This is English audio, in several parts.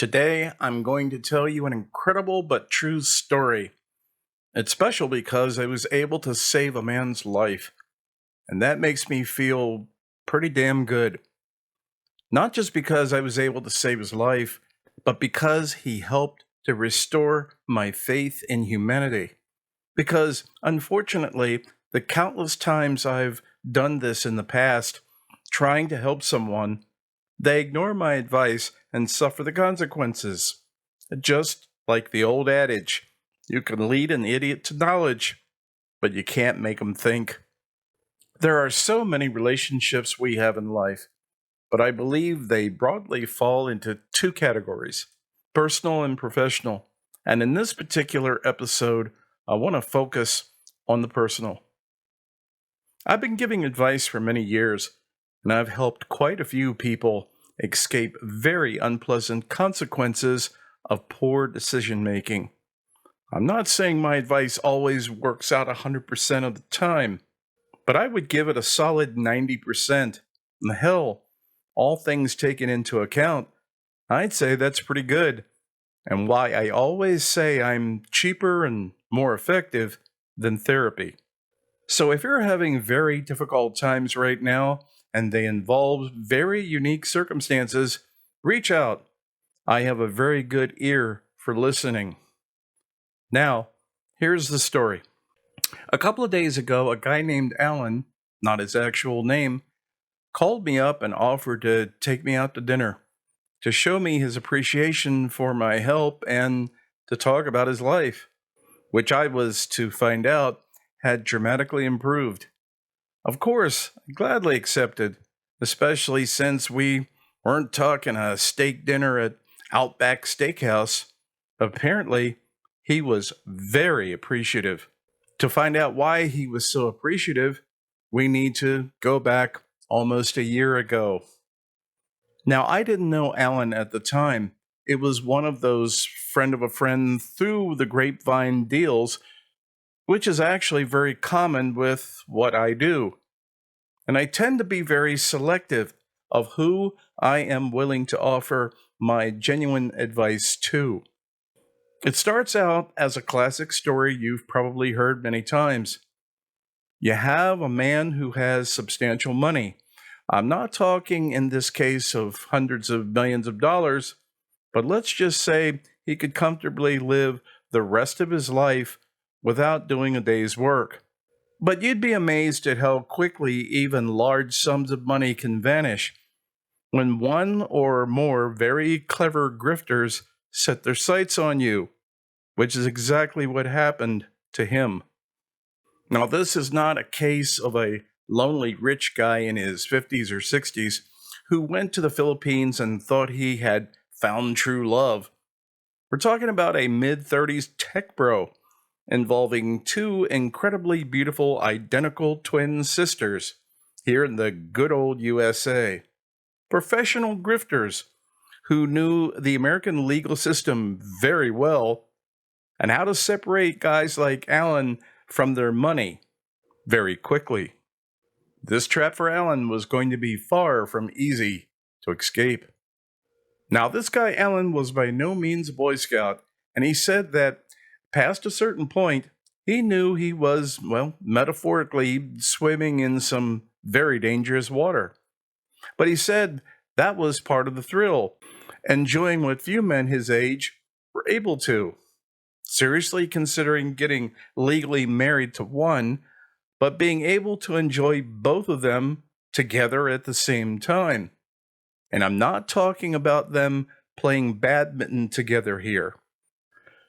Today, I'm going to tell you an incredible but true story. It's special because I was able to save a man's life, and that makes me feel pretty damn good. Not just because I was able to save his life, but because he helped to restore my faith in humanity. Because, unfortunately, the countless times I've done this in the past, trying to help someone, they ignore my advice and suffer the consequences. Just like the old adage, you can lead an idiot to knowledge, but you can't make them think. There are so many relationships we have in life, but I believe they broadly fall into two categories: personal and professional. And in this particular episode, I want to focus on the personal. I've been giving advice for many years, and I've helped quite a few people escape very unpleasant consequences of poor decision making. I'm not saying my advice always works out 100% of the time, but I would give it a solid 90%. And hell, all things taken into account, I'd say that's pretty good. And why I always say I'm cheaper and more effective than therapy. So if you're having very difficult times right now, and they involve very unique circumstances, reach out. I have a very good ear for listening. Now, here's the story. A couple of days ago, a guy named Allan, not his actual name, called me up and offered to take me out to dinner, to show me his appreciation for my help and to talk about his life, which I was to find out had dramatically improved. Of course, I gladly accepted, especially since we weren't talking a steak dinner at Outback Steakhouse. Apparently, he was very appreciative. To find out why he was so appreciative, we need to go back almost a year ago. Now, I didn't know Allan at the time. It was one of those friend of a friend through the grapevine deals, which is actually very common with what I do. And I tend to be very selective of who I am willing to offer my genuine advice to. It starts out as a classic story you've probably heard many times. You have a man who has substantial money. I'm not talking in this case of hundreds of millions of dollars, but let's just say he could comfortably live the rest of his life without doing a day's work. But you'd be amazed at how quickly even large sums of money can vanish when one or more very clever grifters set their sights on you, which is exactly what happened to him. Now, this is not a case of a lonely rich guy in his 50s or 60s who went to the Philippines and thought he had found true love. We're talking about a mid-30s tech bro involving two incredibly beautiful identical twin sisters here in the good old USA. Professional grifters who knew the American legal system very well and how to separate guys like Allan from their money very quickly. This trap for Allan was going to be far from easy to escape. Now, this guy Allan was by no means a Boy Scout, and he said that past a certain point, he knew he was, metaphorically swimming in some very dangerous water. But he said that was part of the thrill, enjoying what few men his age were able to. Seriously considering getting legally married to one, but being able to enjoy both of them together at the same time. And I'm not talking about them playing badminton together here.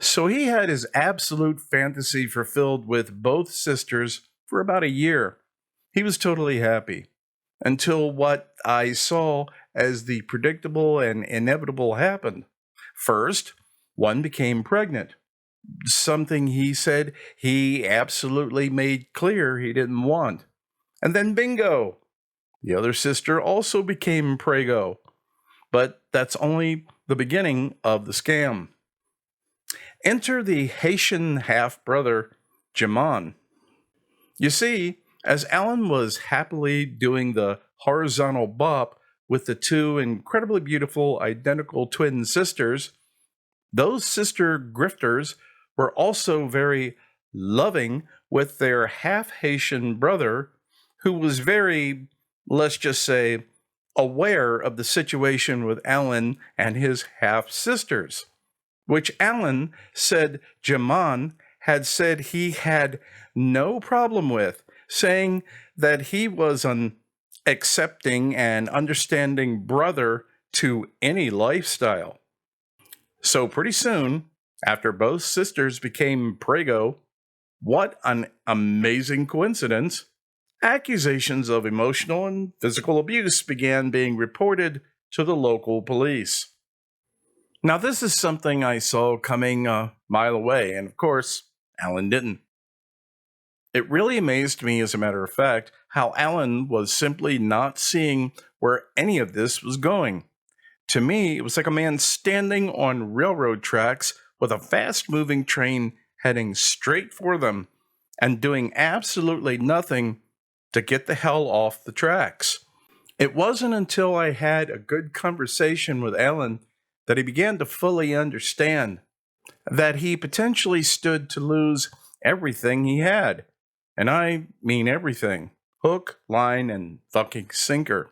So he had his absolute fantasy fulfilled with both sisters for about a year. He was totally happy. Until what I saw as the predictable and inevitable happened. First, one became pregnant. Something he said he absolutely made clear he didn't want. And then bingo! The other sister also became prego. But that's only the beginning of the scam. Enter the Haitian half-brother, Jimon. You see, as Allan was happily doing the horizontal bop with the two incredibly beautiful identical twin sisters, those sister grifters were also very loving with their half Haitian brother, who was very, let's just say, aware of the situation with Allan and his half sisters, which Allan said Jaman had said he had no problem with, saying that he was an accepting and understanding brother to any lifestyle. So pretty soon, after both sisters became prego, what an amazing coincidence, accusations of emotional and physical abuse began being reported to the local police. Now, this is something I saw coming a mile away, and of course, Allan didn't. It really amazed me, as a matter of fact, how Allan was simply not seeing where any of this was going. To me, it was like a man standing on railroad tracks with a fast-moving train heading straight for them and doing absolutely nothing to get the hell off the tracks. It wasn't until I had a good conversation with Allan that he began to fully understand that he potentially stood to lose everything he had. And I mean everything. Hook, line, and fucking sinker.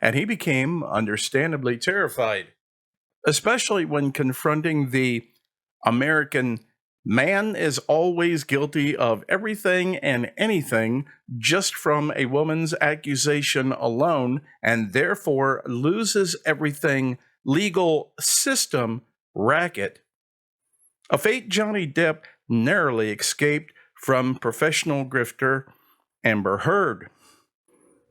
And he became understandably terrified, especially when confronting the American man is always guilty of everything and anything just from a woman's accusation alone, and therefore loses everything legal system racket. A fate Johnny Depp narrowly escaped from professional grifter Amber Heard.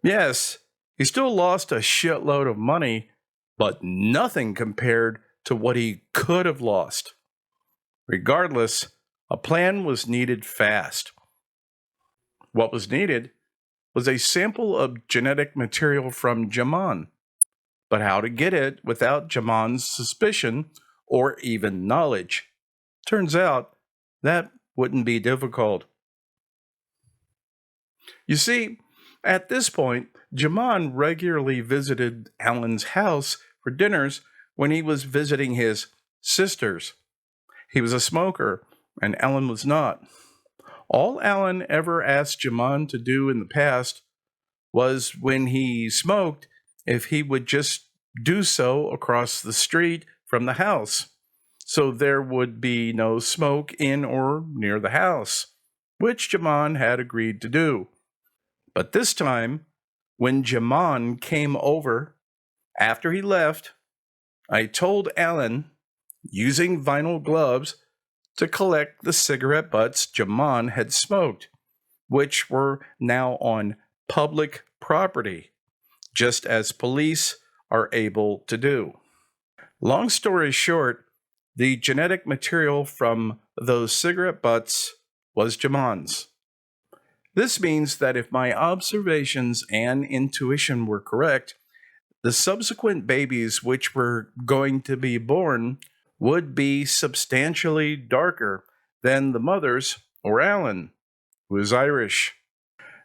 Yes, he still lost a shitload of money, but nothing compared to what he could have lost. Regardless, a plan was needed fast. What was needed was a sample of genetic material from Jaman, but how to get it without Jaman's suspicion or even knowledge. Turns out that wouldn't be difficult. You see, at this point, Jaman regularly visited Allan's house for dinners when he was visiting his sisters. He was a smoker, and Allan was not. All Allan ever asked Jaman to do in the past was, when he smoked, if he would just do so across the street from the house, so there would be no smoke in or near the house, which Jaman had agreed to do. But this time, when Jaman came over after he left, I told Allan, using vinyl gloves, to collect the cigarette butts Jaman had smoked, which were now on public property, just as police are able to do. Long story short, the genetic material from those cigarette butts was Jaman's. This means that if my observations and intuition were correct, the subsequent babies which were going to be born would be substantially darker than the mothers or Allan, who is Irish.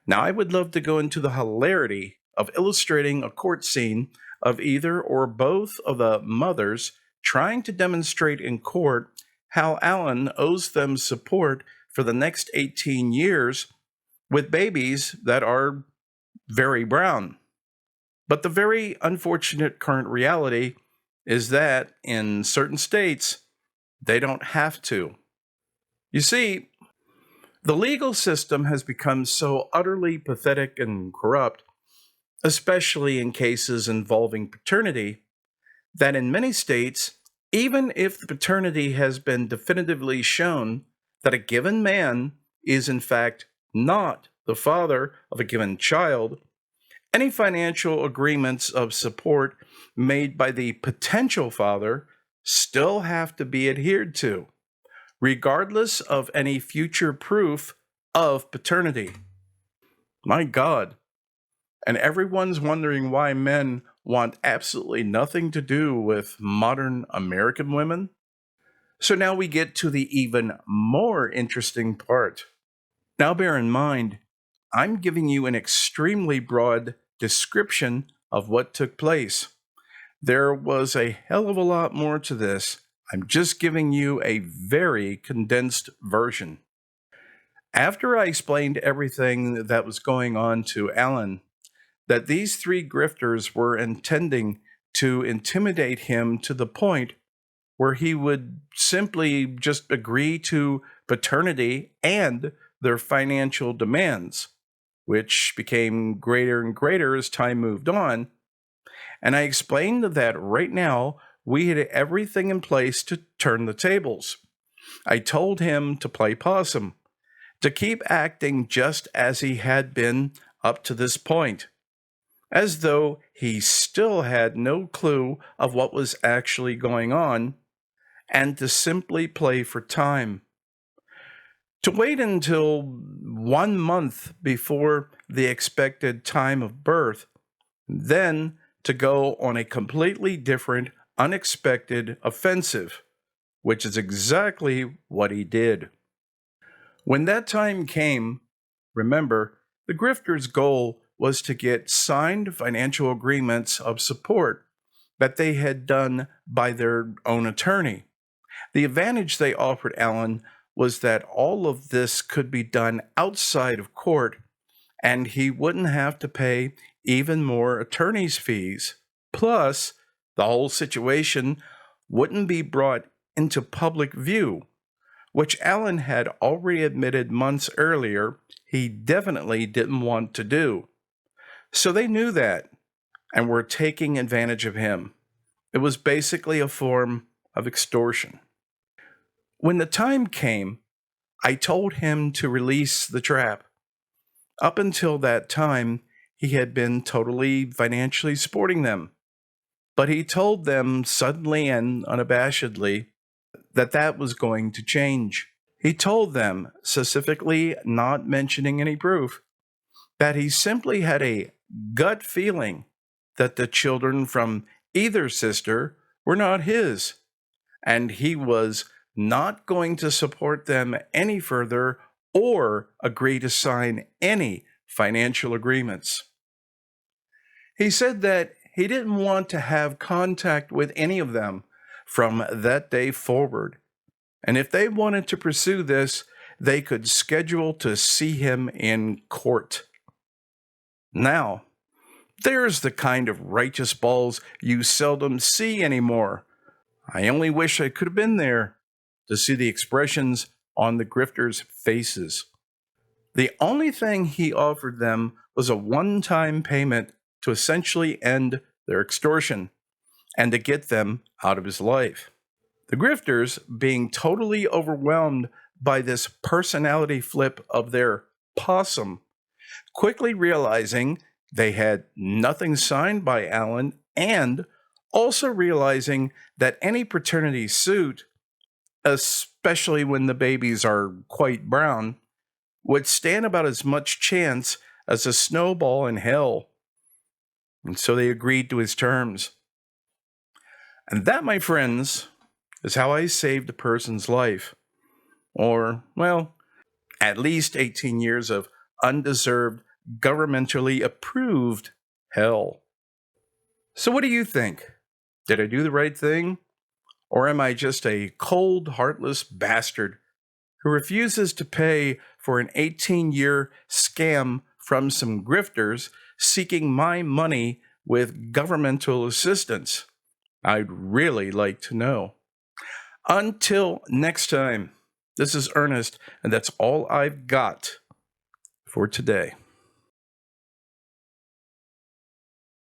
Now, I would love to go into the hilarity of illustrating a court scene of either or both of the mothers trying to demonstrate in court how Allan owes them support for the next 18 years with babies that are very brown. But the very unfortunate current reality is that in certain states, they don't have to. You see, the legal system has become so utterly pathetic and corrupt, especially in cases involving paternity, that in many states, even if the paternity has been definitively shown that a given man is in fact not the father of a given child, any financial agreements of support made by the potential father still have to be adhered to, regardless of any future proof of paternity. My God. And everyone's wondering why men want absolutely nothing to do with modern American women? So now we get to the even more interesting part. Now bear in mind, I'm giving you an extremely broad description of what took place. There was a hell of a lot more to this. I'm just giving you a very condensed version. After I explained everything that was going on to Allan, that these three grifters were intending to intimidate him to the point where he would simply just agree to paternity and their financial demands, which became greater and greater as time moved on. And I explained that right now we had everything in place to turn the tables. I told him to play Possum, to keep acting just as he had been up to this point, as though he still had no clue of what was actually going on, and to simply play for time. To wait until 1 month before the expected time of birth, then to go on a completely different, unexpected offensive, which is exactly what he did. When that time came, remember, the grifters' goal was to get signed financial agreements of support that they had done by their own attorney. The advantage they offered Allan was that all of this could be done outside of court, and he wouldn't have to pay even more attorney's fees. Plus, the whole situation wouldn't be brought into public view, which Allan had already admitted months earlier he definitely didn't want to do. So they knew that and were taking advantage of him. It was basically a form of extortion. When the time came, I told him to release the trap. Up until that time, he had been totally financially supporting them. But he told them suddenly and unabashedly that that was going to change. He told them, specifically not mentioning any proof, that he simply had a gut feeling that the children from either sister were not his, and he was not going to support them any further or agree to sign any financial agreements. He said that he didn't want to have contact with any of them from that day forward, and if they wanted to pursue this, they could schedule to see him in court. Now, there's the kind of righteous balls you seldom see anymore. I only wish I could have been there to see the expressions on the grifters' faces. The only thing he offered them was a one-time payment to essentially end their extortion and to get them out of his life. The grifters, being totally overwhelmed by this personality flip of their Possum, quickly realizing they had nothing signed by Allan and also realizing that any paternity suit, especially when the babies are quite brown, would stand about as much chance as a snowball in hell. And so they agreed to his terms. And that, my friends, is how I saved a person's life. Or, well, at least 18 years of undeserved, governmentally approved hell. So what do you think? Did I do the right thing? Or am I just a cold, heartless bastard who refuses to pay for an 18-year scam from some grifters seeking my money with governmental assistance? I'd really like to know. Until next time, this is Ernest, and that's all I've got for today.